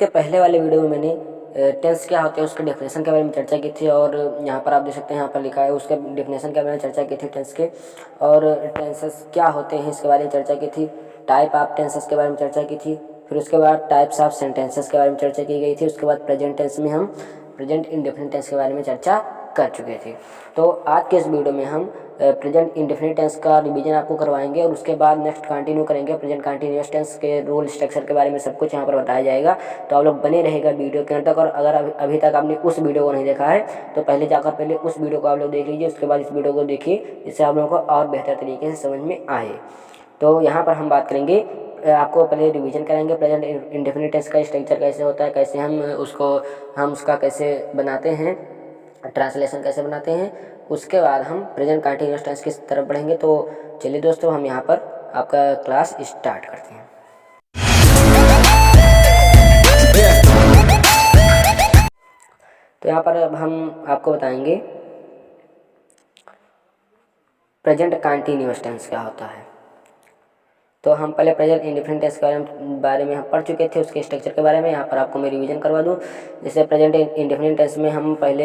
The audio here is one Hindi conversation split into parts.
इसके पहले वाले वीडियो में मैंने टेंस क्या होते हैं उसके डेफिनेशन के बारे में चर्चा की थी, और यहाँ पर आप देख सकते हैं, यहाँ पर लिखा है उसके डेफिनेशन के बारे में चर्चा की थी टेंस के, और टेंसेस क्या होते हैं इसके बारे में चर्चा की थी। टाइप ऑफ टेंसेस के बारे में चर्चा की थी। फिर उसके बाद टाइप्स ऑफ सेंटेंसेस के बारे में चर्चा की गई थी। उसके बाद प्रेजेंट टेंस में हम प्रेजेंट इंडेफिनिट टेंस के बारे में चर्चा कर चुके थे। तो आज के इस वीडियो में हम प्रेजेंट इंडेफिनिट टेंस का रिवीजन आपको करवाएंगे, और उसके बाद नेक्स्ट कंटिन्यू करेंगे प्रेजेंट कंटिन्यूअस टेंस के रूल स्ट्रक्चर के बारे में सब कुछ यहाँ पर बताया जाएगा। तो आप लोग बने रहेगा वीडियो के अंत तक, और अगर अभी तक आपने उस वीडियो को नहीं देखा है तो पहले जाकर पहले उस वीडियो को आप लोग देख लीजिए, उसके बाद इस वीडियो को देखिए, जिससे आप लोगों को और बेहतर तरीके से समझ में आए। तो यहाँ पर हम बात करेंगे, आपको पहले रिवीजन कराएंगे प्रेजेंट इंडेफिनिट टेंस का स्ट्रक्चर कैसे होता है, कैसे हम उसका कैसे बनाते हैं, ट्रांसलेशन कैसे बनाते हैं। उसके बाद हम प्रेजेंट कंटिन्यूअस टेंस की तरफ बढ़ेंगे। तो चलिए दोस्तों, हम यहाँ पर आपका क्लास स्टार्ट करते हैं। तो यहाँ पर अब हम आपको बताएंगे प्रेजेंट कंटिन्यूअस टेंस क्या होता है। तो हम पहले प्रेजेंट इंडेफिनिट टेंस के बारे में हम पढ़ चुके थे, उसके स्ट्रक्चर के बारे में यहाँ पर आपको मैं रिवीजन करवा दूँ। जैसे प्रेजेंट इंडेफिनिट टेंस में हम पहले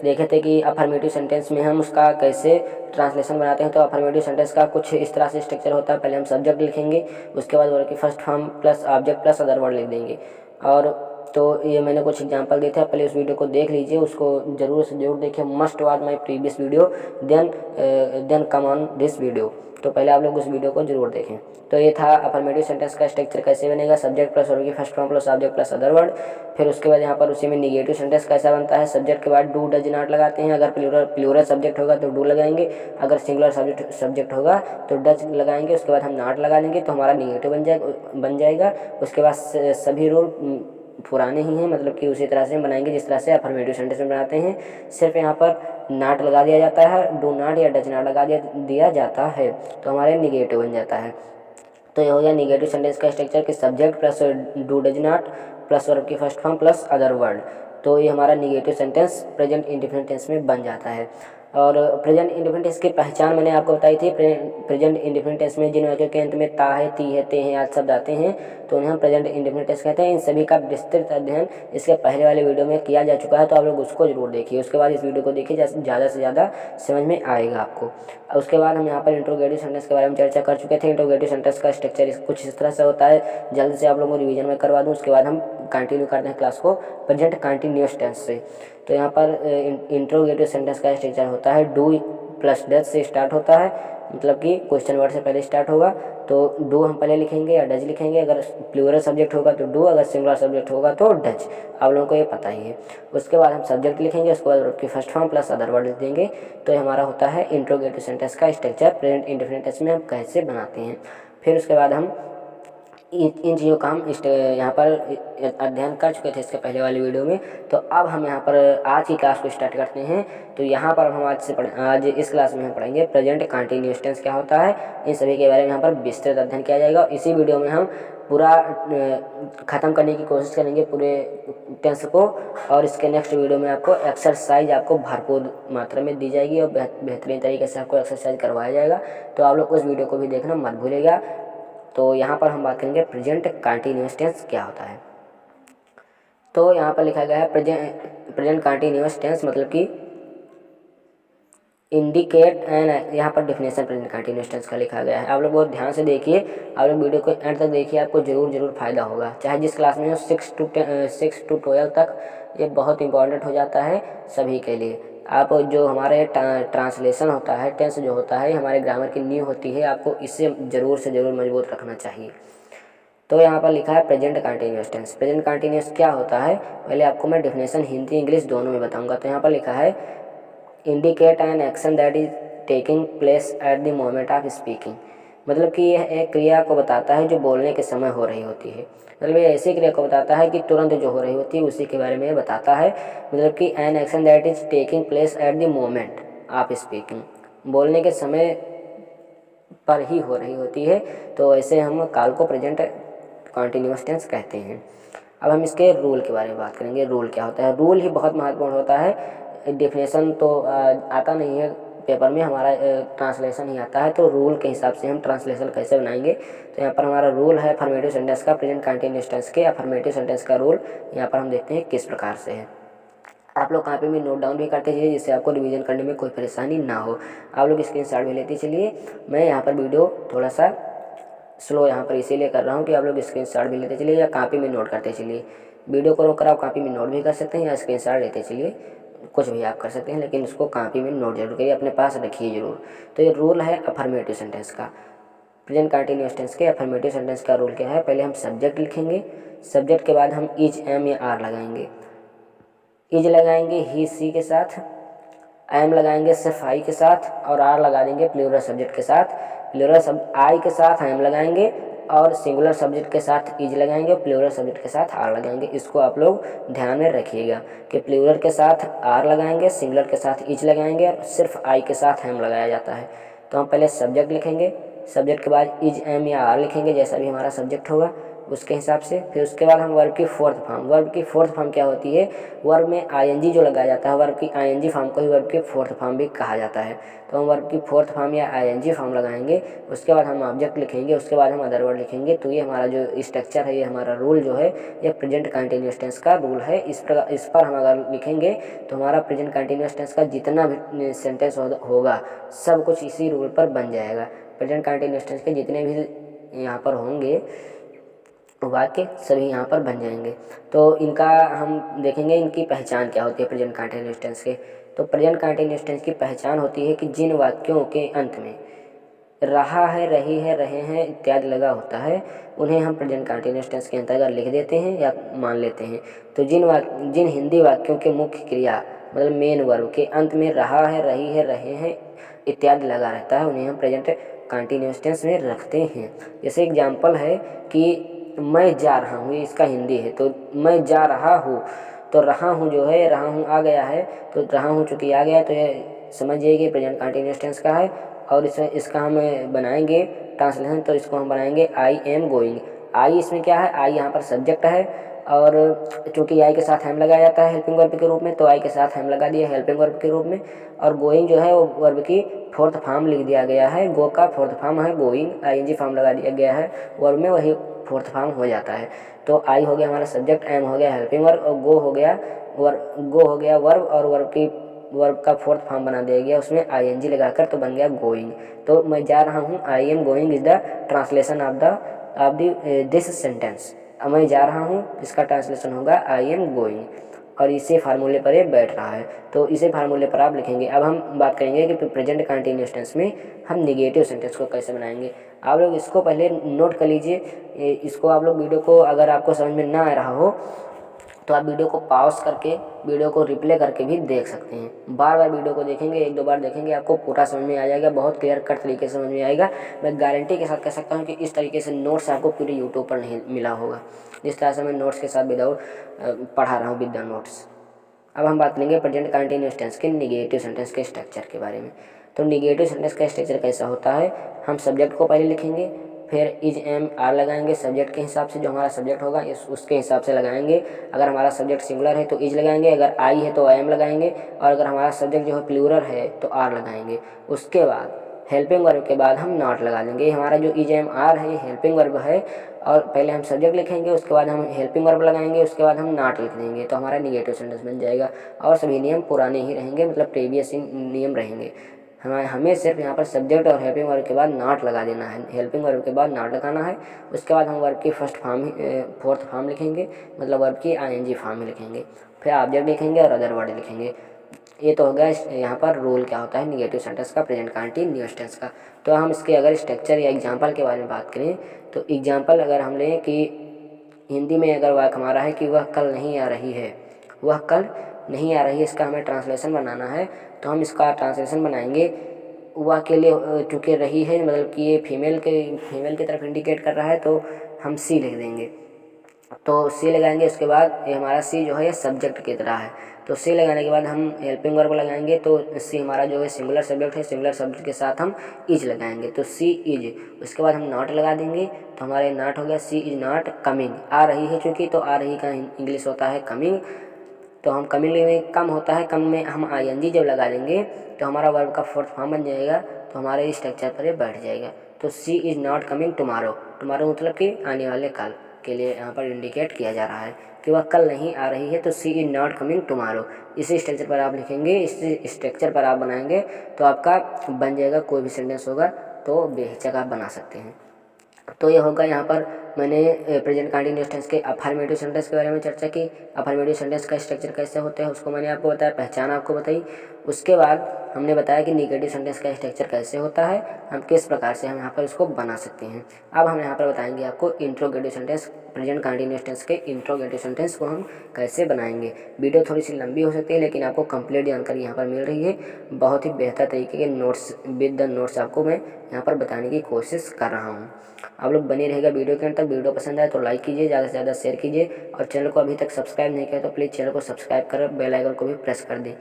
देखे थे कि अफर्मेटिव सेंटेंस में हम उसका कैसे ट्रांसलेशन बनाते हैं। तो अफर्मेटिव सेंटेंस का कुछ इस तरह से स्ट्रक्चर होता है। पहले हम सब्जेक्ट लिखेंगे, उसके बाद वर्ब की first form plus object plus other word लिख देंगे। और तो ये मैंने कुछ एग्जांपल दिए थे, पहले उस वीडियो को देख लीजिए, उसको जरूर से जरूर देखिए। Must watch my previous video then come on this video. तो पहले आप लोग उस वीडियो को जरूर देखें। तो ये था अफर्मेटिव सेंटेंस का स्ट्रक्चर कैसे बनेगा, सब्जेक्ट प्लस वर्ब की first form plus object plus other word. फिर उसके बाद यहाँ पर उसी में निगेटिव सेंटेंस कैसा बनता है, सब्जेक्ट के बाद डू डज नॉट लगाते हैं। अगर प्लूरल सब्जेक्ट होगा तो डू लगाएंगे, अगर सिंगुलर सब्जेक्ट होगा तो डज लगाएंगे। उसके बाद हम नॉट लगा लेंगे तो हमारा निगेटिव बन जाएगा। उसके बाद सभी रूल पुराने ही हैं, मतलब कि उसी तरह से हम बनाएंगे जिस तरह से अफर्मेटिव सेंटेंस में बनाते हैं। सिर्फ यहाँ पर नॉट लगा दिया जाता है, डू नॉट या डज नॉट लगा दिया जाता है, तो हमारे निगेटिव बन जाता है। तो ये हो गया निगेटिव सेंटेंस का स्ट्रक्चर कि subject plus do does not plus verb की first form plus other word. तो ये हमारा negative sentence present indefinite tense में बन जाता है। और प्रेजेंट इंडेफिनिट टेंस की पहचान मैंने आपको बताई थी। प्रेजेंट इंडेफिनिट टेंस में जिन वाक्यों के अंत में ता है, ती है, ते हैं आदि शब्द आते हैं तो उन्हें हम प्रेजेंट इंडेफिनिट टेंस कहते हैं। इन सभी का विस्तृत अध्ययन इसके पहले वाले वीडियो में किया जा चुका है, तो आप लोग उसको जरूर देखिए। उसके बाद इस वीडियो को देखिए, ज़्यादा से ज़्यादा समझ में आएगा आपको। उसके बाद हम यहाँ पर इंट्रोगेटिव सेंटेंस के बारे में चर्चा कर चुके थे। इंट्रोगेटिव सेंटेंस का स्ट्रक्चर कुछ इस तरह से होता है, जल्द से आप लोगों को रिवीजन में करवा दूँ। उसके बाद हम कंटिन्यू करते हैं क्लास को प्रेजेंट कंटिन्यूअस टेंस से। तो यहाँ पर इंट्रोगेटिव सेंटेंस का स्ट्रक्चर होता है डू प्लस डज से स्टार्ट होता है, मतलब कि क्वेश्चन वर्ड से पहले स्टार्ट होगा। तो डू हम पहले लिखेंगे या डज लिखेंगे, अगर प्लूरल सब्जेक्ट होगा तो डू, अगर सिंगुलर सब्जेक्ट होगा तो डज। आप लोगों को ये पता ही है। उसके बाद हम सब्जेक्ट लिखेंगे, उसके बाद वर्ब की first form plus other word लिख देंगे। तो ये हमारा होता है इंट्रोगेटिव सेंटेंस का स्ट्रक्चर प्रेजेंट इंडेफिनिट टेंस में हम कैसे बनाते हैं। फिर उसके बाद हम इन चीज़ों का हम यहाँ पर अध्ययन कर चुके थे इसके पहले वाले वीडियो में। तो अब हम यहाँ पर आज की क्लास को स्टार्ट करते हैं। तो यहाँ पर हम आज इस क्लास में हम पढ़ेंगे प्रेजेंट कंटिन्यूअस टेंस क्या होता है। इन सभी के बारे में यहाँ पर विस्तृत अध्ययन किया जाएगा। इसी वीडियो में हम पूरा ख़त्म करने की कोशिश करेंगे पूरे टेंस को, और इसके नेक्स्ट वीडियो में आपको एक्सरसाइज आपको भरपूर मात्रा में दी जाएगी और बेहतरीन तरीके से आपको एक्सरसाइज करवाया जाएगा। तो आप लोग उस वीडियो को भी देखना मत भूलिएगा। तो यहाँ पर हम बात करेंगे प्रेजेंट कंटिन्यूअस टेंस क्या होता है। तो यहाँ पर लिखा गया है प्रेजेंट कंटिन्यूअस टेंस मतलब कि इंडिकेट एंड, यहाँ पर डेफिनेशन प्रेजेंट कंटिन्यूअस टेंस का लिखा गया है। आप लोग बहुत ध्यान से देखिए, आप लोग वीडियो को एंड तक देखिए, आपको जरूर फ़ायदा होगा। चाहे जिस क्लास में हो 6 to 12 तक, ये बहुत इंपॉर्टेंट हो जाता है सभी के लिए। आप जो हमारे ट्रांसलेशन होता है, टेंस जो होता है, हमारे ग्रामर की नींव होती है, आपको इससे ज़रूर से ज़रूर मजबूत रखना चाहिए। तो यहाँ पर लिखा है present continuous tense. Present continuous क्या होता है, पहले आपको मैं डेफिनेशन हिंदी इंग्लिश दोनों में बताऊँगा। तो यहाँ पर लिखा है indicate an action that is taking place at the moment of speaking, मतलब कि यह एक क्रिया को बताता है जो बोलने के समय हो रही होती है। मतलब ये ऐसी क्रिया को बताता है कि तुरंत जो हो रही होती है उसी के बारे में बताता है। मतलब कि N action that is taking place at the moment of speaking, बोलने के समय पर ही हो रही होती है। तो ऐसे हम काल को प्रेजेंट कंटिन्यूअस टेंस कहते हैं। अब हम इसके रूल के बारे में बात करेंगे। रूल क्या होता है, रूल ही बहुत महत्वपूर्ण होता है। डेफिनेशन तो आता नहीं है पेपर में हमारा ट्रांसलेशन ही आता है, तो रूल के हिसाब से हम ट्रांसलेशन कैसे बनाएंगे। तो यहाँ पर हमारा रूल है अफर्मेटिव सेंटेंस का, प्रेजेंट कंटिन्यूअस टेंस के अफर्मेटिव सेंटेंस का रूल यहाँ पर हम देखते हैं किस प्रकार से है। आप लोग कॉपी में नोट डाउन भी करते चलिए, जिससे आपको रिवीजन करने में कोई परेशानी ना हो। आप लोग स्क्रीनशॉट भी लेते चलिए। मैं यहाँ पर वीडियो थोड़ा सा स्लो यहाँ पर इसीलिए कर रहा हूँ कि आप लोग स्क्रीनशॉट भी लेते चलिए या कॉपी में नोट करते चलिए। वीडियो को रोक कर आप कॉपी में नोट भी कर सकते हैं या स्क्रीनशॉट लेते चलिए, कुछ भी आप कर सकते हैं, लेकिन उसको कॉपी में नोट जरूर करिए, अपने पास रखिए जरूर। तो ये रूल है अफर्मेटिव सेंटेंस का, प्रेजेंट कंटिन्यूअस टेंस के अफर्मेटिव सेंटेंस का रूल क्या है। पहले हम सब्जेक्ट लिखेंगे, सब्जेक्ट के बाद हम इज, एम या आर लगाएंगे। इज लगाएंगे ही सी के साथ, एम लगाएंगे सिर्फ आई के साथ, और आर लगा देंगे प्लूरल सब्जेक्ट के साथ। प्लूरल सब आई के साथ एम लगाएंगे और सिंगुलर सब्जेक्ट के साथ इज लगाएंगे और प्लूरल सब्जेक्ट के साथ आर लगाएंगे। इसको आप लोग ध्यान में रखिएगा कि प्लूरल के साथ आर लगाएंगे, सिंगुलर के साथ इज लगाएंगे और सिर्फ आई के साथ एम लगाया जाता है। तो हम पहले सब्जेक्ट लिखेंगे, सब्जेक्ट के बाद इज, एम या आर लिखेंगे, जैसा भी हमारा सब्जेक्ट होगा उसके हिसाब से। फिर उसके बाद हम वर्ब की फोर्थ फॉर्म, वर्ब की फोर्थ फॉर्म क्या होती है, वर्ब में आईएनजी जो लगाया जाता है, वर्ब की आईएनजी फॉर्म को ही वर्ब की फोर्थ फॉर्म भी कहा जाता है। तो हम वर्ब की फोर्थ फॉर्म या आईएनजी फॉर्म लगाएंगे, उसके बाद हम ऑब्जेक्ट लिखेंगे, उसके बाद हम अदर वर्ड लिखेंगे। तो ये हमारा जो स्ट्रक्चर है, ये हमारा रूल जो है, ये प्रेजेंट कंटिन्यूअस टेंस का रूल है। इस पर हम अगर लिखेंगे तो हमारा प्रेजेंट कंटिन्यूअस टेंस का जितना भी सेंटेंस होगा सब कुछ इसी रूल पर बन जाएगा। प्रेजेंट कंटिन्यूअस टेंस के जितने भी यहाँ पर होंगे वाक्य सभी यहाँ पर बन जाएंगे। तो इनका हम देखेंगे इनकी पहचान क्या होती है प्रेजेंट कंटिन्यूअस टेंस के। तो प्रेजेंट कंटिन्यूअस टेंस की पहचान होती है कि जिन वाक्यों के अंत में रहा है, रही है, रहे हैं इत्यादि लगा होता है, उन्हें हम प्रेजेंट कंटिन्यूअस टेंस के अंतर्गत लिख देते हैं या मान लेते हैं। तो जिन हिंदी वाक्यों के मुख्य क्रिया मतलब मेन वर्ब के अंत में रहा है, रही है, रहे हैं इत्यादि लगा रहता है, उन्हें हम प्रेजेंट कंटिन्यूअस टेंस में रखते हैं। जैसे एग्जाम्पल है कि मैं जा रहा हूँ, ये इसका हिंदी है, तो मैं जा रहा हूँ, तो रहा हूँ जो है, रहा हूँ आ गया है, तो रहा हूँ चूँकि आ गया तो ये समझिए कि प्रेजेंट कंटिन्यूअस टेंस का है। और इसका हम बनाएंगे ट्रांसलेशन, तो इसको हम बनाएंगे आई एम गोइंग। आई इसमें क्या है, आई यहाँ पर सब्जेक्ट है, और चूँकि आई के साथ हम लगाया जाता है हेल्पिंग वर्ब के रूप में, तो आई के साथ हम लगा दिया हेल्पिंग वर्ब के रूप में। और गोइंग जो है वो वर्ब की फोर्थ फॉर्म लिख दिया गया है, गो का फोर्थ फॉर्म है गोइंग, आईएनजी फॉर्म लगा दिया गया है वर्ब में, वही फोर्थ फॉर्म हो जाता है। तो आई हो गया हमारा सब्जेक्ट, एम हो गया हेल्पिंग वर्ब और गो हो गया वर्ब, और वर्ब का फोर्थ फॉर्म बना दिया गया उसमें आईएनजी लगाकर, तो बन गया गोइंग। तो मैं जा रहा हूँ, I am going is the translation of this sentence. मैं जा रहा हूँ, इसका ट्रांसलेशन होगा आई एम गोइंग, और इसी फार्मूले पर ये बैठ रहा है, तो इसी फार्मूले पर आप लिखेंगे। अब हम बात करेंगे कि प्रेजेंट कंटिन्यूअस टेंस में हम निगेटिव सेंटेंस को कैसे बनाएंगे। आप लोग इसको पहले नोट कर लीजिए, इसको आप लोग वीडियो को अगर आपको समझ में ना आ रहा हो तो आप वीडियो को पॉज करके वीडियो को रिप्ले करके भी देख सकते हैं। बार बार वीडियो को देखेंगे, एक दो बार देखेंगे, आपको पूरा समझ में आ जाएगा, बहुत क्लियर कट तरीके से समझ में आएगा। मैं गारंटी के साथ कह सकता हूँ कि इस तरीके से नोट्स आपको पूरे यूट्यूब पर नहीं मिला होगा, जिस तरह से मैं नोट्स के साथ विदाउट पढ़ा रहा हूँ विद द नोट्स। अब हम बात करेंगे प्रेजेंट कंटिन्यूअस टेंस के निगेटिव सेंटेंस के स्ट्रक्चर के बारे में। तो निगेटिव सेंटेंस का स्ट्रक्चर कैसा होता है, हम सब्जेक्ट को पहले लिखेंगे, फिर इज, एम, आर लगाएंगे सब्जेक्ट के हिसाब से, जो हमारा सब्जेक्ट होगा उसके हिसाब से लगाएंगे। अगर हमारा सब्जेक्ट सिंगुलर है तो इज लगाएंगे, अगर आई है तो आई एम लगाएंगे, और अगर हमारा सब्जेक्ट जो है प्लूरल है तो आर लगाएंगे। उसके बाद हेल्पिंग वर्ब के बाद हम नॉट लगा देंगे। हमारा जो इज, एम, आर है ये हेल्पिंग वर्ब है, और पहले हम सब्जेक्ट लिखेंगे, उसके बाद हम हेल्पिंग वर्ब लगाएंगे, उसके बाद हम नॉट लिख देंगे, तो हमारा निगेटिव सेंटेंस बन जाएगा। और सभी नियम पुराने ही रहेंगे, मतलब प्रीवियस नियम रहेंगे। हमें सिर्फ यहाँ पर सब्जेक्ट और हेल्पिंग वर्ब के बाद नॉट लगा देना है, हेल्पिंग वर्ब के बाद नॉट लगाना है। उसके बाद हम वर्ब की फोर्थ फॉर्म लिखेंगे, मतलब वर्ब की आईएनजी फॉर्म में लिखेंगे, फिर ऑब्जेक्ट लिखेंगे और अदर वर्ड लिखेंगे। ये तो हो गया यहाँ पर रूल क्या होता है निगेटिव सेंटेंस का, प्रेजेंट कंटिन्यूअस टेंस का। तो हम इसके अगर स्ट्रक्चर या एग्जाम्पल के बारे में बात करें, तो एग्जाम्पल अगर हम लें कि हिंदी में अगर वाक्य हमारा है कि वह कल नहीं आ रही है, वह कल नहीं आ रही है, इसका हमें ट्रांसलेशन बनाना है। तो हम इसका ट्रांसलेशन बनाएंगे, वह के लिए चूँकि रही है मतलब कि ये फीमेल की तरफ इंडिकेट कर रहा है, तो हम सी लिख देंगे। तो सी लगाएंगे, उसके बाद ये हमारा सी जो है ये सब्जेक्ट की तरह है, तो सी लगाने के बाद हम हेल्पिंग वर्ब लगाएंगे, तो सी हमारा जो है सिंगुलर सब्जेक्ट है, सिंगुलर सब्जेक्ट के साथ हम इज लगाएंगे, तो सी इज। उसके बाद हम नॉट लगा देंगे, तो हमारे नॉट हो गया सी इज नॉट कमिंग, आ रही है चूँकि, तो आ रही का इंग्लिश होता है कमिंग। तो हम कमिंग में कम होता है, कम में हम ING जब लगा देंगे तो हमारा वर्ब का फोर्थ फॉर्म बन जाएगा, तो हमारे स्ट्रक्चर पर ये बैठ जाएगा। तो she is not coming tomorrow, tomorrow मतलब कि आने वाले कल के लिए यहाँ पर इंडिकेट किया जा रहा है कि वह कल नहीं आ रही है, तो she is not coming tomorrow. इसी स्ट्रक्चर पर आप लिखेंगे, इसी स्ट्रक्चर पर आप बनाएंगे तो आपका बन जाएगा, कोई भी सेंटेंस होगा तो बेहिचक आप बना सकते हैं। तो ये होगा, यहाँ पर मैंने प्रेजेंट कंटिन्यूअस टेंस के अफर्मेटिव सेंटेंस के बारे में चर्चा की। अफर्मेटिव सेंटेंस का स्ट्रक्चर कैसे होता है उसको मैंने आपको बताया, पहचान आपको बताई। उसके बाद हमने बताया कि निगेटिव सेंटेंस का स्ट्रक्चर कैसे होता है, हम किस प्रकार से हम यहाँ पर इसको बना सकते हैं। अब हम यहाँ पर बताएंगे आपको interrogative sentence, present continuous tense के इंट्रोगेटिव सेंटेंस को हम कैसे बनाएंगे। वीडियो थोड़ी सी लंबी हो सकती है, लेकिन आपको कंप्लीट जानकारी यहाँ पर मिल रही है। बहुत ही बेहतर तरीके के नोट्स विद द नोट्स आपको मैं यहाँ पर बताने की कोशिश कर रहा हूँ। आप लोग बने रहेगा वीडियो के अंत तक। वीडियो पसंद आए तो लाइक कीजिए, ज़्यादा से ज़्यादा शेयर कीजिए, और चैनल को अभी तक सब्सक्राइब नहीं किया तो प्लीज़ चैनल को सब्सक्राइब कर बेल आइकन को भी प्रेस कर दें।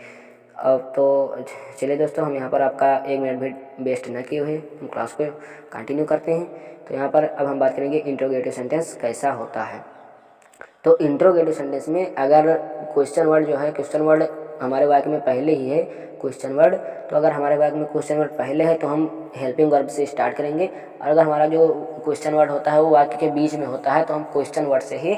अब तो चलिए दोस्तों, हम यहाँ पर आपका 1 मिनट भी वेस्ट न किए हुए हम क्लास को कंटिन्यू करते हैं। तो यहाँ पर अब हम बात करेंगे इंट्रोगेटिव सेंटेंस कैसा होता है। तो इंट्रोगेटिव सेंटेंस में अगर क्वेश्चन वर्ड जो है, क्वेश्चन वर्ड हमारे वाक्य में पहले ही है क्वेश्चन वर्ड, तो अगर हमारे वाक्य में क्वेश्चन वर्ड पहले है तो हम हेल्पिंग वर्ब से स्टार्ट करेंगे, और अगर हमारा जो क्वेश्चन वर्ड होता है वो वाक्य के बीच में होता है तो हम क्वेश्चन वर्ड से ही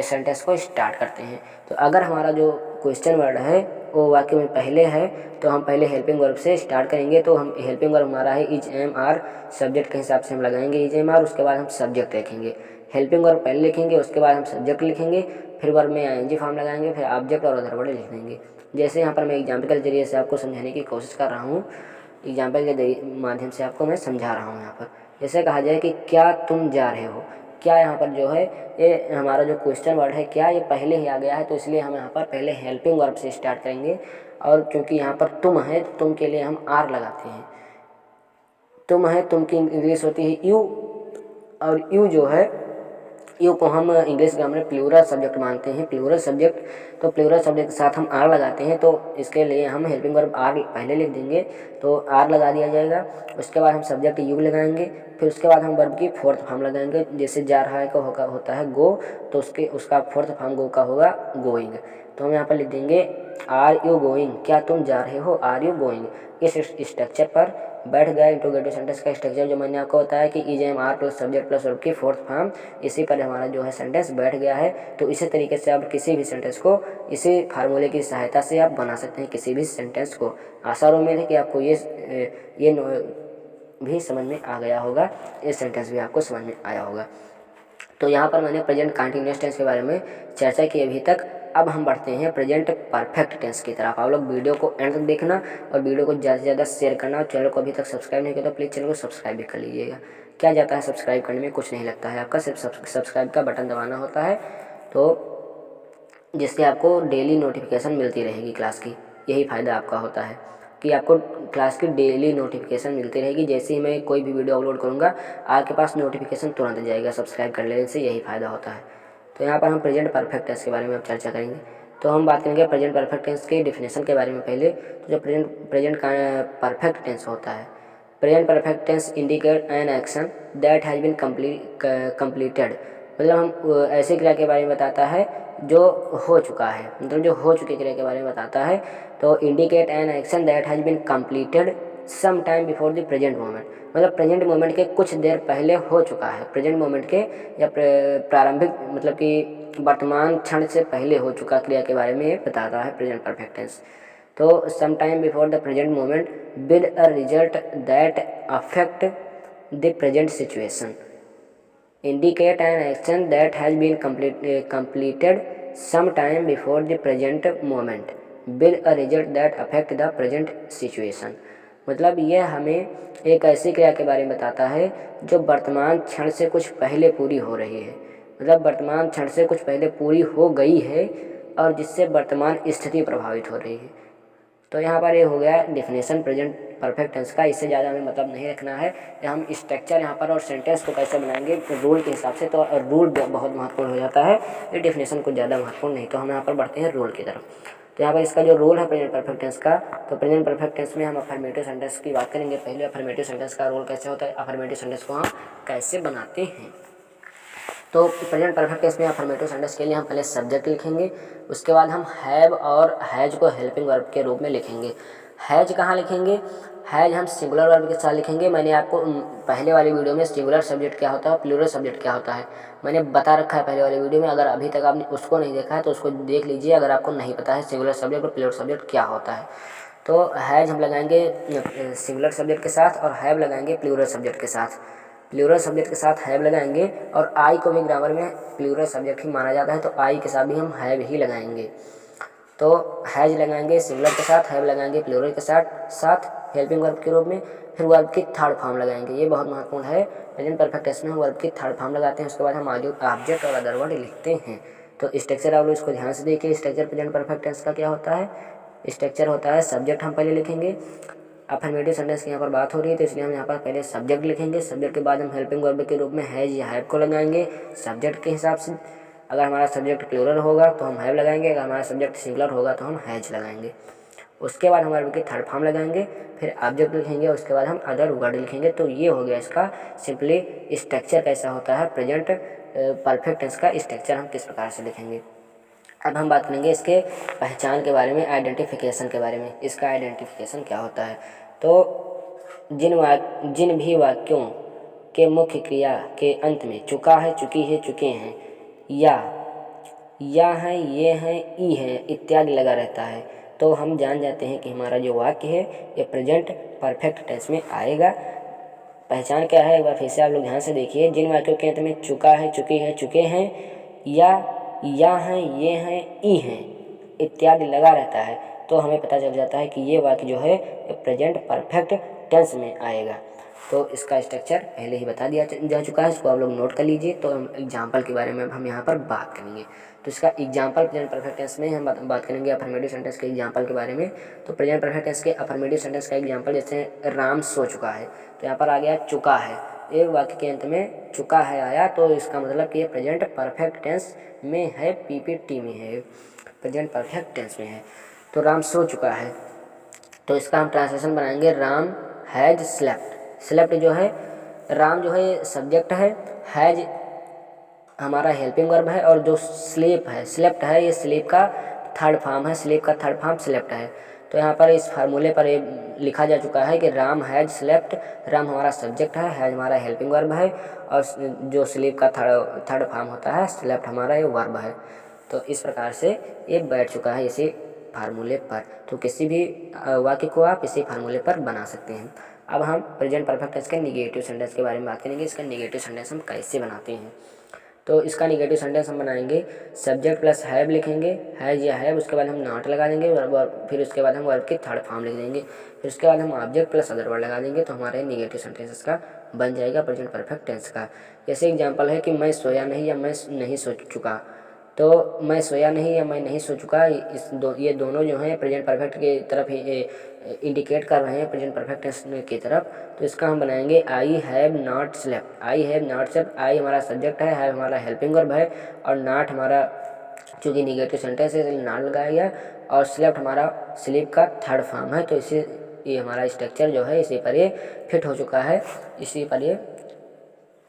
सेंटेंस को स्टार्ट करते हैं। तो अगर हमारा जो क्वेश्चन वर्ड है वो वाक्य में पहले है तो हम पहले हेल्पिंग वर्ब से स्टार्ट करेंगे। तो हम हेल्पिंग वर्ब हमारा है इज एम आर, सब्जेक्ट के हिसाब से हम लगाएंगे इज एम आर, उसके बाद हम सब्जेक्ट लिखेंगे। हेल्पिंग वर्ब पहले लिखेंगे, उसके बाद हम सब्जेक्ट लिखेंगे, फिर वर्ब में ING फॉर्म लगाएंगे, फिर ऑब्जेक्ट और अदर वर्ड लिख देंगे। जैसे यहाँ पर मैं एग्जाम्पल के जरिए से आपको समझाने की कोशिश कर रहा हूँ, एग्जाम्पल के माध्यम से आपको मैं समझा रहा हूँ। यहाँ पर जैसे कहा जाए कि क्या तुम जा रहे हो, क्या यहाँ पर जो है ये हमारा जो क्वेश्चन वर्ड है क्या ये पहले ही आ गया है, तो इसलिए हम यहाँ पर पहले हेल्पिंग वर्ब से स्टार्ट करेंगे। और क्योंकि यहाँ पर तुम है, तुम के लिए हम आर लगाते हैं। तुम है, तुम की इंग्लिश होती है यू, और यू जो है, यू को हम इंग्लिश ग्रामर में प्लूरल सब्जेक्ट मानते हैं, प्लूरल सब्जेक्ट। तो प्लूरल सब्जेक्ट के साथ हम आर लगाते हैं, तो इसके लिए हम हेल्पिंग वर्ब आर पहले लिख देंगे, तो आर लगा दिया जाएगा। उसके बाद हम सब्जेक्ट यू लगाएंगे, फिर उसके बाद हम वर्ब की फोर्थ फॉर्म लगाएंगे। जैसे जा रहा है का होता है गो, तो उसका फोर्थ फॉर्म गो का होगा गोइंग। तो हम यहाँ पर लिख देंगे आर यू गोइंग, क्या तुम जा रहे हो, आर यू गोइंग। इस स्ट्रक्चर पर बैठ गया इंट्रोगेटिव सेंटेंस का स्ट्रक्चर, जो मैंने आपको बताया कि is am are plus subject plus verb की फोर्थ फॉर्म, इसी पर हमारा जो है सेंटेंस बैठ गया है। तो इसी तरीके से आप किसी भी सेंटेंस को इसी फार्मूले की सहायता से आप बना सकते हैं, किसी भी सेंटेंस को। आशा और उम्मीद है कि आपको ये भी समझ में आ गया होगा, ये सेंटेंस भी आपको समझ में आया होगा। तो यहाँ पर मैंने प्रेजेंट कंटिन्यूअस टेंस के बारे में चर्चा की अभी तक। अब हम बढ़ते हैं प्रेजेंट परफेक्ट टेंस की तरफ। आप लोग वीडियो को एंड तक देखना और वीडियो को ज़्यादा से ज़्यादा शेयर करना, और चैनल को अभी तक सब्सक्राइब नहीं किया तो प्लीज़ चैनल को सब्सक्राइब भी कर लीजिएगा। क्या जाता है सब्सक्राइब करने में, कुछ नहीं लगता है, आपका सिर्फ सब्सक्राइब का बटन दबाना होता है, तो जिससे आपको डेली नोटिफिकेशन मिलती रहेगी क्लास की। यही फ़ायदा आपका होता है कि आपको क्लास की डेली नोटिफिकेशन मिलती रहेगी। जैसे ही मैं कोई भी वीडियो अपलोड करूँगा आपके पास नोटिफिकेशन तुरंत जाएगा, सब्सक्राइब कर लेने से यही फ़ायदा होता है। तो यहाँ पर हम प्रेजेंट परफेक्ट टेंस के बारे में अब चर्चा करेंगे। तो हम बात करेंगे प्रेजेंट परफेक्ट टेंस के डिफिनेशन के बारे में पहले। तो जो प्रेजेंट परफेक्ट टेंस होता है, present perfect tense indicate an action that has been completed, मतलब हम ऐसे क्रिया के बारे में बताता है जो हो चुका है, मतलब जो हो चुकी क्रिया के बारे में बताता है। तो indicate an action that has been completed some time before the present moment, मतलब प्रेजेंट मोमेंट के कुछ देर पहले हो चुका है, प्रेजेंट मोमेंट के या प्रारंभिक मतलब कि वर्तमान क्षण से पहले हो चुका क्रिया के बारे में बताता है प्रेजेंट परफेक्ट टेंस। तो some time before the present moment with a result that affect the present situation, indicate an action that has been completed some time before the present moment with a result that affect the present situation। मतलब यह हमें एक ऐसी क्रिया के बारे में बताता है जो वर्तमान क्षण से कुछ पहले पूरी हो रही है, मतलब वर्तमान क्षण से कुछ पहले पूरी हो गई है और जिससे वर्तमान स्थिति प्रभावित हो रही है। तो यहाँ पर ये हो गया डिफिनेशन प्रेजेंट परफेक्ट टेंस का। इससे ज़्यादा हमें मतलब नहीं रखना है। हम स्ट्रक्चर यहाँ पर और सेंटेंस को कैसे बनाएंगे रूल के हिसाब से, तो रूल बहुत महत्वपूर्ण हो जाता है, ये डिफिनेशन कुछ ज़्यादा महत्वपूर्ण नहीं। तो हम यहाँ पर बढ़ते हैं रूल की तरफ। तो यहाँ पर इसका जो रूल है प्रेजेंट परफेक्ट टेंस का, तो प्रेजेंट परफेक्ट टेंस में हम अफर्मेटिव सेंटेंस की बात करेंगे। पहले अफर्मेटिव सेंटेंस का रूल कैसे होता है, अफर्मेटिव सेंटेंस को हम कैसे बनाते हैं। तो प्रेजेंट परफेक्ट टेंस में अफर्मेटिव सेंटेंस के लिए हम पहले सब्जेक्ट लिखेंगे, उसके बाद हम हैव और हैज को हेल्पिंग वर्ब के रूप में लिखेंगे। हैज कहाँ लिखेंगे? हैज हम सिंगुलर वर्ब के साथ लिखेंगे। मैंने आपको पहले वाली वीडियो में सिंगुलर सब्जेक्ट क्या होता है, प्लूरल सब्जेक्ट क्या होता है, मैंने बता रखा है पहले वाली वीडियो में। अगर अभी तक आपने उसको नहीं देखा है तो उसको देख लीजिए, अगर आपको नहीं पता है सिंगुलर सब्जेक्ट और प्लूरल सब्जेक्ट क्या होता है। तो हैज हम लगाएंगे सिंगुलर सब्जेक्ट के साथ और हैव लगाएंगे प्लूरल सब्जेक्ट के साथ। प्लूरल सब्जेक्ट के साथ हैव लगाएंगे और आई को भी ग्रामर में प्लूरल सब्जेक्ट ही माना जाता है, तो आई के साथ भी हम हैव ही लगाएंगे। तो हैज लगाएंगे सिंगुलर के साथ, हैव लगाएंगे प्लूरल के साथ हेल्पिंग वर्ब के रूप में, फिर वर्ब की थर्ड फॉर्म लगाएंगे। ये बहुत महत्वपूर्ण है। प्रेजेंट परफेक्ट टेंस में हम वर्ब की थर्ड फॉर्म लगाते हैं, उसके बाद हम ऑब्जेक्ट और अदर वर्ड लिखते हैं। तो स्ट्रक्चर आप लोग इसको ध्यान से देखिए। स्ट्रक्चर प्रेजेंट परफेक्ट टेंस का क्या होता है? स्ट्रक्चर होता है सब्जेक्ट हम पहले लिखेंगे। अफर्मेटिव सेंटेंस की यहाँ पर बात हो रही है तो इसलिए हम यहाँ पर पहले सब्जेक्ट लिखेंगे। सब्जेक्ट के बाद हम हेल्पिंग वर्ब के रूप में हैज या हैव को लगाएंगे सब्जेक्ट के हिसाब से। अगर हमारा सब्जेक्ट प्लूरल होगा तो हम हैव लगाएंगे, अगर हमारा सब्जेक्ट सिंगुलर होगा तो हम हैज लगाएंगे। उसके बाद हम वर्ब की थर्ड फॉर्म लगाएंगे, फिर ऑब्जेक्ट लिखेंगे, उसके बाद हम अदर वर्ड लिखेंगे। तो ये हो गया इसका सिंपली स्ट्रक्चर कैसा होता है, प्रेजेंट परफेक्ट टेंस का स्ट्रक्चर हम किस प्रकार से लिखेंगे। अब हम बात करेंगे इसके पहचान के बारे में, आइडेंटिफिकेशन के बारे में। इसका आइडेंटिफिकेशन क्या होता है? तो जिन भी वाक्यों के मुख्य क्रिया के अंत में चुका है, चुकी है, चुके हैं, या है, ये है, ई है इत्यादि लगा रहता है, तो हम जान जाते हैं कि हमारा जो वाक्य है ये प्रेजेंट परफेक्ट टेंस में आएगा। पहचान क्या है एक बार फिर से आप लोग ध्यान से देखिए। जिन वाक्यों के अंत में चुका है, चुकी है, चुके हैं, या हैं, ये हैं, ई हैं इत्यादि लगा रहता है, तो हमें पता चल जाता है कि ये वाक्य जो है प्रेजेंट परफेक्ट टेंस में आएगा। तो इसका स्ट्रक्चर पहले ही बता दिया जा चुका है, इसको आप लोग नोट कर लीजिए। तो हम एग्जाम्पल के बारे में हम यहाँ पर बात करेंगे। तो इसका एग्जाम्पल प्रेजेंट परफेक्ट टेंस में हम बात करेंगे अफर्मेटिव सेंटेंस के एग्जाम्पल के बारे में। तो प्रेजेंट परफेक्ट टेंस के अफर्मेटिव सेंटेंस का एग्जाम्पल जैसे राम सो चुका है, तो यहाँ पर आ गया चुका है। एक वाक्य के अंत में चुका है आया तो इसका मतलब कि ये प्रेजेंट परफेक्ट टेंस में है, पीपीटी में है, प्रेजेंट परफेक्ट टेंस में है। तो राम सो चुका है, तो इसका हम ट्रांसलेशन बनाएंगे राम हैज स्लेप्ट। स्लेप्ट जो है, राम जो है सब्जेक्ट है, हैज हमारा हेल्पिंग वर्ब है, और जो स्लीप है, स्लेप्ट है, ये स्लीप का थर्ड फॉर्म है, स्लीप का थर्ड फॉर्म स्लेप्ट है। तो यहाँ पर इस फार्मूले पर ये लिखा जा चुका है कि राम हैज स्लेप्ट। राम हमारा सब्जेक्ट है, हैज हमारा हेल्पिंग वर्ब है, और जो स्लीप का थर्ड फॉर्म होता है स्लेप्ट हमारा ये वर्ब है। तो इस प्रकार से ये बैठ चुका है इसी फार्मूले पर। तो किसी भी वाक्य को आप इसी फार्मूले पर बना सकते हैं। अब हम प्रेजेंट परफेक्ट टेंस के निगेटिव सेंटेंस के बारे में बात करेंगे। इसका निगेटिव सेंटेंस हम कैसे बनाते हैं। तो इसका निगेटिव सेंटेंस हम बनाएंगे सब्जेक्ट प्लस हैव लिखेंगे, हैज या हैव, उसके बाद हम नॉट लगा देंगे, फिर उसके बाद हम वर्ब की थर्ड फॉर्म लिख देंगे, फिर उसके बाद हम ऑब्जेक्ट प्लस अदर वर्ड लगा देंगे। तो हमारे निगेटिव सेंटेंस का बन जाएगा प्रेजेंट परफेक्ट टेंस का। जैसे एग्जांपल है कि मैं सोया नहीं या मैं नहीं सो चुका। तो मैं सोया नहीं या मैं नहीं सो चुका, ये दोनों जो हैं प्रेजेंट परफेक्ट की तरफ ही इंडिकेट कर रहे हैं, प्रेजेंट परफेक्ट टेंस की तरफ। तो इसका हम बनाएंगे I have not slept. I have not slept, I हमारा सब्जेक्ट है, हैव हमारा हेल्पिंग वर्ब है, और नॉट हमारा चूँकि निगेटिव सेंटेंस है इसलिए नॉट लगाया गया, और स्लेप्ट हमारा स्लीप का थर्ड फॉर्म है। तो इसी ये हमारा स्ट्रक्चर जो है इसी पर ये फिट हो चुका है, इसी पर ये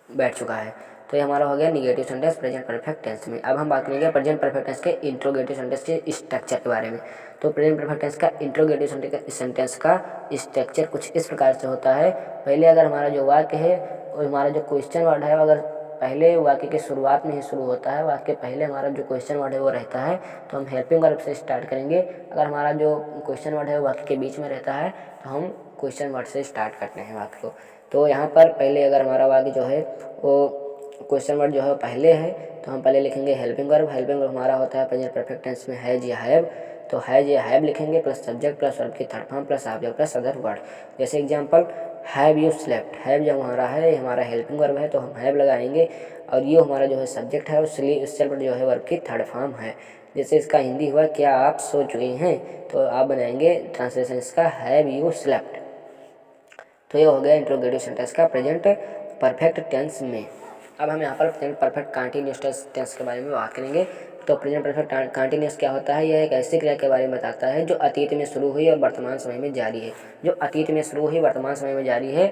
बैठ चुका है। तो ये हमारा हो गया negative sentence present perfect tense में। अब हम बात करेंगे प्रेजेंट परफेक्ट टेंस के इंट्रोगेटिव सेंटेंस के स्ट्रक्चर के बारे में। तो प्रेजेंट परफेक्ट टेंस का इंट्रोगेटिव सेंटेंस का स्ट्रक्चर कुछ इस प्रकार से होता है। पहले अगर हमारा जो वाक्य है और हमारा जो क्वेश्चन वर्ड है अगर पहले वाक्य के शुरुआत में ही शुरू होता है, वाक्य पहले हमारा जो क्वेश्चन वर्ड है वो रहता है, तो हम हेल्पिंग वर्ब से स्टार्ट करेंगे। अगर हमारा जो क्वेश्चन वर्ड है वो वाक्य के बीच में रहता है तो हम क्वेश्चन वर्ड से स्टार्ट करते हैं वाक्य को। तो यहाँ पर पहले अगर हमारा वाक्य जो है वो क्वेश्चन वर्ड जो है पहले है तो हम पहले लिखेंगे हेल्पिंग वर्ब। हेल्पिंग वर्ब हमारा होता है प्रेजेंट परफेक्ट टेंस में हैज या हैव। तो हैज या हैव लिखेंगे प्लस सब्जेक्ट प्लस वर्ब की third form plus object plus other word. जैसे example have you slept, have जो हमारा है हमारा हेल्पिंग वर्ब है तो हम हैव लगाएंगे, और ये हमारा जो है सब्जेक्ट है स्लेप्ट जो है वर्ब की थर्ड फॉर्म है। जैसे इसका हिंदी हुआ क्या आप सो चुके हैं, तो आप बनाएंगे ट्रांसलेशन इसका हैव यू स्लेप्ट। तो ये हो गया इंट्रोगेटिव सेंटेंस का प्रेजेंट परफेक्ट टेंस में। अब हम यहाँ पर प्रेजेंट परफेक्ट कंटिन्यूअस टेंस के बारे में बात करेंगे। तो प्रेजेंट परफेक्ट कंटिन्यूअस क्या होता है? यह एक ऐसी क्रिया के बारे में बताता है जो अतीत में शुरू हुई और वर्तमान समय में जारी है। जो अतीत में शुरू हुई वर्तमान समय में जारी है।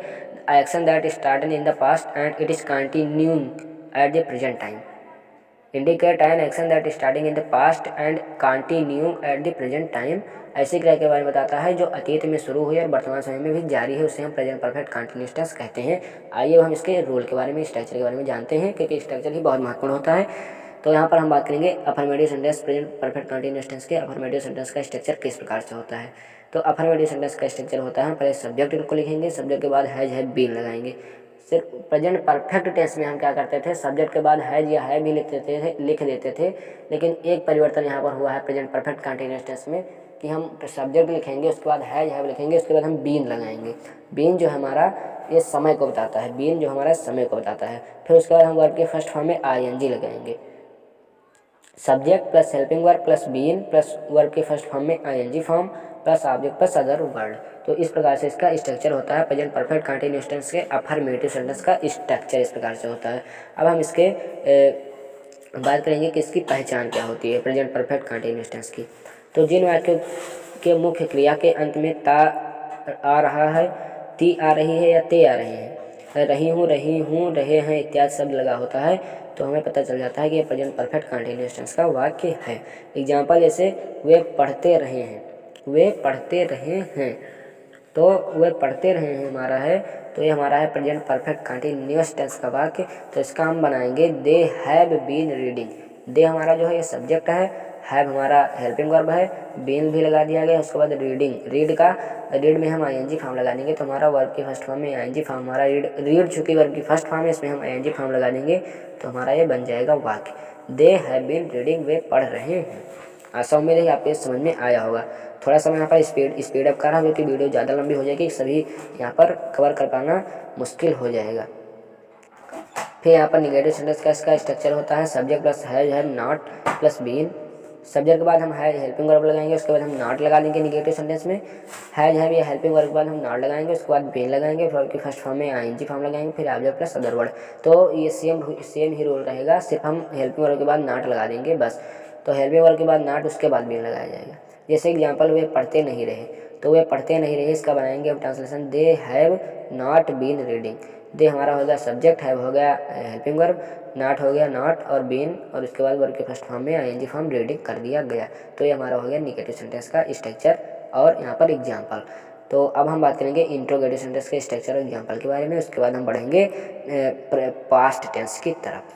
Action that started in the past and it is continuing at the present time. Indicate an action that is starting in the past and continue at the present time. ऐसी क्रिया के बारे में बताता है जो अतीत में शुरू हुई और वर्तमान समय में भी जारी है, उसे हम प्रेजेंट परफेक्ट कंटिन्यूअस टेंस कहते हैं। आइए अब हम इसके रूल के बारे में, स्ट्रक्चर के बारे में जानते हैं, क्योंकि स्ट्रक्चर ही बहुत महत्वपूर्ण होता है। तो यहाँ पर हम बात करेंगे affirmative sentence present perfect continuous tense के। अफर्मेटिव सेंटेंस का स्ट्रक्चर किस प्रकार से होता है? तो अफर्मेटिव सेंटेंस का स्ट्रक्चर होता है, पहले सब्जेक्ट को लिखेंगे, सब्जेक्ट के बाद हैज हैव बीन लगाएंगे। सिर्फ प्रेजेंट परफेक्ट टेंस में हम क्या करते थे, सब्जेक्ट के बाद हैज या है भी लिख देते थे। लेकिन एक परिवर्तन यहाँ पर हुआ है प्रेजेंट परफेक्ट कंटिन्यूअस टेंस में कि हम सब्जेक्ट लिखेंगे, उसके बाद हैज हैव लिखेंगे, उसके बाद हम बीन लगाएंगे। बीन जो हमारा ये समय को बताता है, बीन जो हमारा समय को बताता है। फिर उसके बाद हम वर्ब के फर्स्ट फॉर्म में आईएनजी लगाएंगे। Subject plus helping verb plus been plus verb के फर्स्ट फॉर्म में ING form plus object plus other word. तो इस प्रकार से इसका स्ट्रक्चर होता है प्रेजेंट परफेक्ट कंटिन्यूअस टेंस के अफर्मेटिव सेंटेंस का स्ट्रक्चर इस प्रकार से होता है। अब हम इसके बात करेंगे कि इसकी पहचान क्या होती है प्रेजेंट परफेक्ट कंटिन्यूअस टेंस की। तो जिन वाक्यों के मुख्य क्रिया के अंत में ता आ रहा है, ती आ रही है या ते आ रहे हैं, रही हूँ, रहे हैं इत्यादि शब्द लगा होता है, तो हमें पता चल जाता है कि ये प्रेजेंट परफेक्ट कंटिन्यूअस टेंस का वाक्य है। एग्जाम्पल जैसे वे पढ़ते रहे हैं, वे पढ़ते रहे हैं, तो वे पढ़ते रहे हैं हमारा है, तो ये हमारा है प्रेजेंट परफेक्ट कंटिन्यूअस टेंस का वाक्य। तो इसका हम बनाएंगे they have been reading. They हमारा जो है ये सब्जेक्ट है, हैव हमारा हेल्पिंग वर्ब है, बीन भी लगा दिया गया। उसके बाद रीडिंग, रीड में हम आईएनजी फॉर्म लगा देंगे, तो हमारा वर्ब के फर्स्ट फॉर्म में आईएनजी फॉर्म, हमारा रीड चूँकि वर्ब की फर्स्ट फॉर्म है, इसमें हम आईएनजी फॉर्म लगा देंगे, तो हमारा ये बन जाएगा वाक्य दे हैव बीन रीडिंग, वे पढ़ रहे हैं। आशा उम्मीद है कि आपको समझ में आया होगा। थोड़ा सा मैं यहाँ पर स्पीड अप कर रहा हूँ, क्योंकि वीडियो ज़्यादा लंबी हो जाएगी, सभी यहाँ पर कवर कर पाना मुश्किल हो जाएगा। फिर यहाँ पर निगेटिव सेंटेंस का इसका स्ट्रक्चर होता है subject plus has have not plus been. Subject के बाद हम हैज हेल्पिंग वर्ब लगाएंगे, उसके बाद हम नॉट लगा देंगे निगेटिव सेंटेंस में। हैज हैव या हेल्पिंग वर्ब के बाद हम नॉट लगाएंगे, उसके बाद बीन लगाएंगे, वर्ब की फर्स्ट फॉर्म में आईएनजी फॉर्म लगाएंगे, फिर ऑब्जेक्ट प्लस अदर वर्ड। तो ये सेम ही रूल रहेगा, सिर्फ हम हेल्पिंग वर्ब के बाद नॉट लगा देंगे बस। तो हेल्पिंग वर्ब के बाद नॉट, उसके बाद बीन लगाया जाएगा। जैसे एग्जाम्पल वे पढ़ते नहीं रहे, तो वे पढ़ते नहीं रहे, इसका बनाएंगे हम translation they have not been reading. They हमारा हो गया सब्जेक्ट, हैव हो गया हेल्पिंग वर्ब, नॉट हो गया नॉट और बीन, और उसके बाद वर्ब के फर्स्ट फॉर्म में आईएनजी फॉर्म रीडिंग कर दिया गया। तो ये हमारा हो गया निगेटिव सेंटेंस का स्ट्रक्चर और यहाँ पर एग्जाम्पल। तो अब हम बात करेंगे इंट्रोगेटिव सेंटेंस के स्ट्रक्चर और एग्जाम्पल के बारे में, उसके बाद हम बढ़ेंगे पास्ट टेंस की तरफ।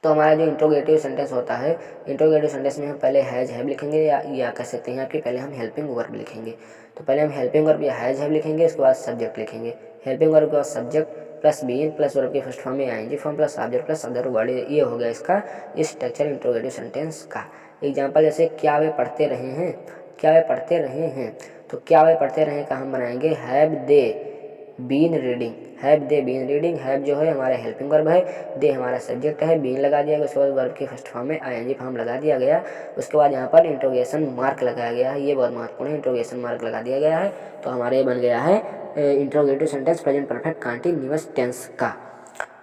तो हमारा जो इंट्रोगेटिव सेंटेंस होता है, इंट्रोगेटिव सेंटेंस में हम पहले हैज हैव लिखेंगे या कह सकते हैं कि पहले हम हेल्पिंग वर्ब लिखेंगे। तो पहले हम हेल्पिंग वर्ब या हैज हैव लिखेंगे, उसके बाद सब्जेक्ट लिखेंगे, हेल्पिंग वर्ब के बाद subject plus been plus verb के फर्स्ट फॉर्म में ING form plus object plus other word. ये हो गया इसका स्ट्रक्चर इंट्रोगेटिव सेंटेंस का। एग्जाम्पल जैसे क्या वे पढ़ते रहे हैं, क्या वे पढ़ते रहे हैं, तो क्या वे पढ़ते रहे का हम बनाएंगे have they been reading, have they been reading. Have जो है हमारा हेल्पिंग वर्ब है, दे हमारा सब्जेक्ट है, बीन लगा दिया गया, उसके बाद वर्ब के फर्स्ट फॉर्म में आईएनजी फॉर्म लगा दिया गया, उसके बाद यहाँ पर इंट्रोगेशन मार्क लगाया गया है, ये बहुत महत्वपूर्ण है, इंट्रोगेशन मार्क लगा दिया गया है। तो हमारे ये बन गया है interrogative sentence present perfect continuous tense का।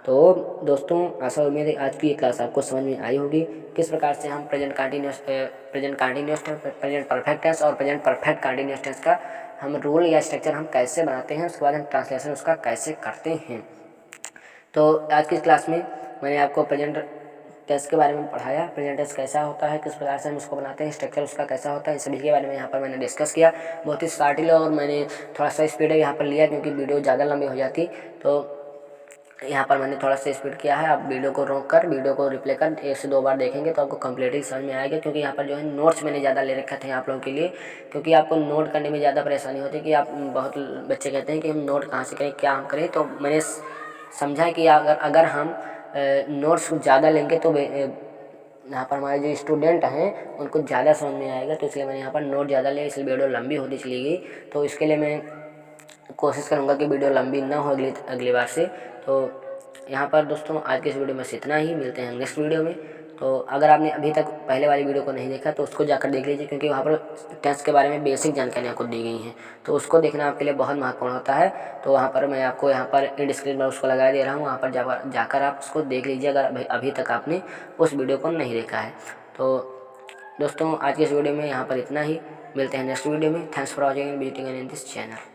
तो दोस्तों आशा उम्मीद है आज की ये क्लास आपको समझ में आई होगी, किस प्रकार से हम present continuous present perfect tense और प्रेजेंट परफेक्ट कंटीन्यूअस टेंस का हम रूल या स्ट्रक्चर हम कैसे बनाते हैं, उसके बाद हम ट्रांसलेशन उसका कैसे करते हैं। तो आज की क्लास में मैंने आपको प्रेजेंट टेंस के बारे में पढ़ाया, प्रेजेंट टेंस कैसा होता है, किस प्रकार से हम इसको बनाते हैं, स्ट्रक्चर उसका कैसा होता है, इस सभी के बारे में यहाँ पर मैंने डिस्कस किया। बहुत ही शार्टली और मैंने थोड़ा सा स्पीड यहाँ पर लिया, क्योंकि वीडियो ज़्यादा लंबी हो जाती, तो यहाँ पर मैंने थोड़ा सा स्पीड किया है। आप वीडियो को रोक कर वीडियो को रिप्ले कर 1 से 2 बार देखेंगे तो आपको कंप्लीटली समझ में आएगा, क्योंकि यहाँ पर जो है नोट्स मैंने ज़्यादा ले रखे थे आप लोगों के लिए, क्योंकि आपको नोट करने में ज़्यादा परेशानी होती है कि आप बहुत बच्चे कहते हैं कि हम नोट कहाँ से करें, क्या हम करें। तो मैंने समझा कि अगर हम नोट्स ज़्यादा लेंगे तो यहाँ पर हमारे जो स्टूडेंट हैं उनको ज़्यादा समझ में आएगा, तो इसलिए मैंने यहाँ पर नोट ज़्यादा लिया, इसलिए वीडियो लंबी होती चली गई। तो इसके लिए मैं कोशिश करूँगा कि वीडियो लंबी ना हो अगली बार से। तो यहाँ पर दोस्तों आज के इस वीडियो में इतना ही, मिलते हैं नेक्स्ट वीडियो में। तो अगर आपने अभी तक पहले वाली वीडियो को नहीं देखा तो उसको जाकर देख लीजिए, क्योंकि वहाँ पर टेंस के बारे में बेसिक जानकारी आपको दी गई हैं, तो उसको देखना आपके लिए बहुत महत्वपूर्ण होता है। तो वहाँ पर मैं आपको यहाँ पर इन स्क्रीन पर उसको लगा दे रहा हूँ, वहाँ पर जाकर आप उसको देख लीजिए अगर अभी तक आपने उस वीडियो को नहीं देखा है। तो दोस्तों आज के इस वीडियो में यहाँ पर इतना ही, मिलते हैं नेक्स्ट वीडियो में। Thanks for watching and visiting in this channel.